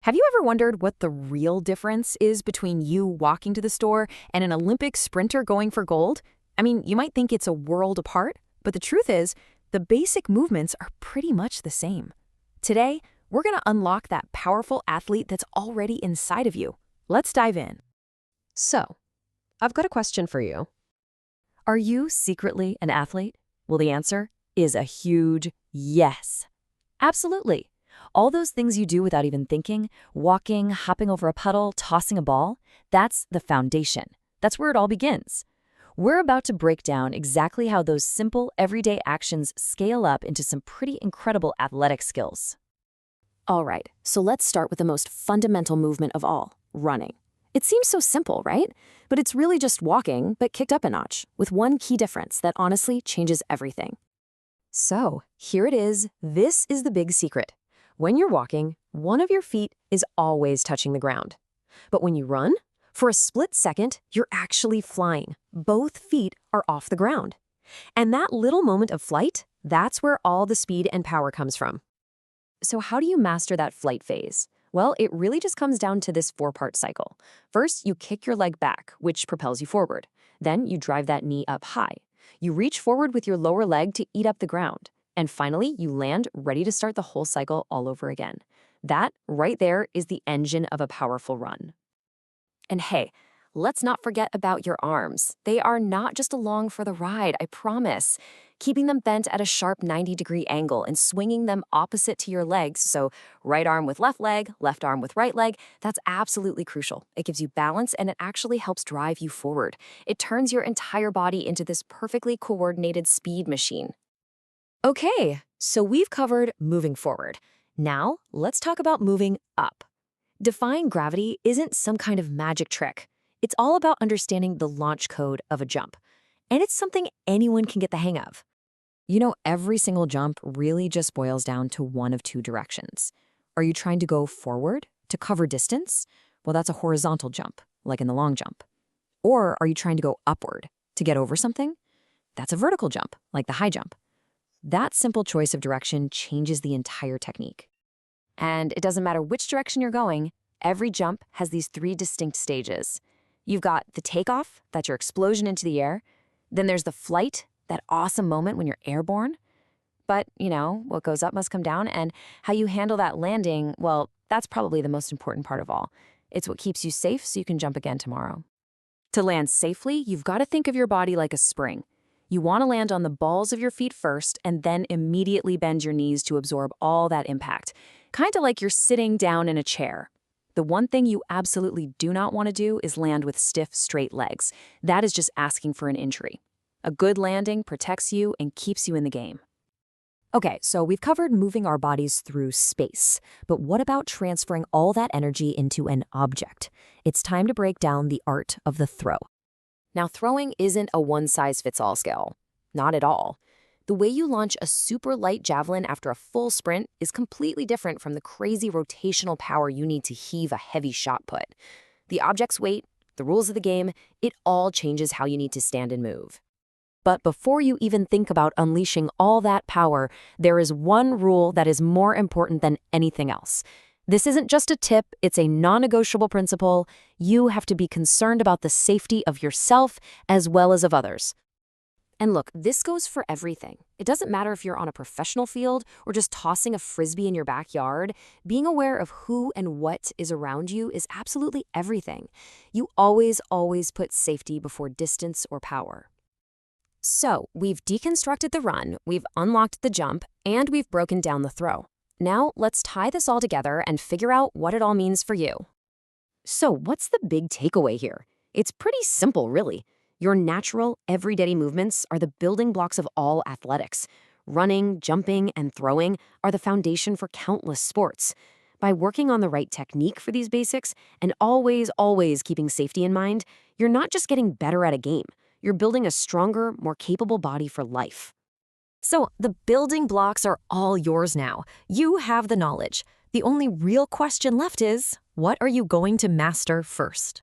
Have you ever wondered what the real difference is between you walking to the store and an Olympic sprinter going for gold? I mean, you might think it's a world apart, but the truth is, the basic movements are pretty much the same. Today, we're going to unlock that powerful athlete that's already inside of you. Let's dive in. So, I've got a question for you. Are you secretly an athlete? Well, the answer is a huge yes. Absolutely. All those things you do without even thinking, walking, hopping over a puddle, tossing a ball, that's the foundation. That's where it all begins. We're about to break down exactly how those simple, everyday actions scale up into some pretty incredible athletic skills. All right, so let's start with the most fundamental movement of all, running. It seems so simple, right? But it's really just walking, but kicked up a notch, with one key difference that honestly changes everything. So, here it is. This is the big secret. When you're walking, one of your feet is always touching the ground. But when you run, for a split second, you're actually flying. Both feet are off the ground. And that little moment of flight, that's where all the speed and power comes from. So how do you master that flight phase? Well, it really just comes down to this four-part cycle. First, you kick your leg back, which propels you forward. Then you drive that knee up high. You reach forward with your lower leg to eat up the ground. And finally, you land ready to start the whole cycle all over again. That, right there, is the engine of a powerful run. And hey, let's not forget about your arms. They are not just along for the ride, I promise. Keeping them bent at a sharp 90-degree angle and swinging them opposite to your legs, so right arm with left arm with right leg, that's absolutely crucial. It gives you balance and it actually helps drive you forward. It turns your entire body into this perfectly coordinated speed machine. Okay, so we've covered moving forward. Now, let's talk about moving up. Defying gravity isn't some kind of magic trick. It's all about understanding the launch code of a jump. And it's something anyone can get the hang of. You know, every single jump really just boils down to one of two directions. Are you trying to go forward to cover distance? Well, that's a horizontal jump, like in the long jump. Or are you trying to go upward to get over something? That's a vertical jump, like the high jump. That simple choice of direction changes the entire technique. And it doesn't matter which direction you're going, every jump has these three distinct stages. You've got the takeoff, that's your explosion into the air. Then there's the flight, that awesome moment when you're airborne. But, you know, what goes up must come down, and how you handle that landing, well, that's probably the most important part of all. It's what keeps you safe so you can jump again tomorrow. To land safely, you've got to think of your body like a spring. You want to land on the balls of your feet first and then immediately bend your knees to absorb all that impact. Kind of like you're sitting down in a chair. The one thing you absolutely do not want to do is land with stiff, straight legs. That is just asking for an injury. A good landing protects you and keeps you in the game. Okay, so we've covered moving our bodies through space, but what about transferring all that energy into an object? It's time to break down the art of the throw. Now, throwing isn't a one-size-fits-all skill. Not at all. The way you launch a super light javelin after a full sprint is completely different from the crazy rotational power you need to heave a heavy shot put. The object's weight, the rules of the game, it all changes how you need to stand and move. But before you even think about unleashing all that power, there is one rule that is more important than anything else. This isn't just a tip, it's a non-negotiable principle. You have to be concerned about the safety of yourself as well as of others. And look, this goes for everything. It doesn't matter if you're on a professional field or just tossing a frisbee in your backyard. Being aware of who and what is around you is absolutely everything. You always put safety before distance or power. So, we've deconstructed the run, we've unlocked the jump, and we've broken down the throw. Now, let's tie this all together and figure out what it all means for you. So, what's the big takeaway here? It's pretty simple, really. Your natural, everyday movements are the building blocks of all athletics. Running, jumping, and throwing are the foundation for countless sports. By working on the right technique for these basics, and always keeping safety in mind, you're not just getting better at a game. You're building a stronger, more capable body for life. So, the building blocks are all yours now. You have the knowledge. The only real question left is, what are you going to master first?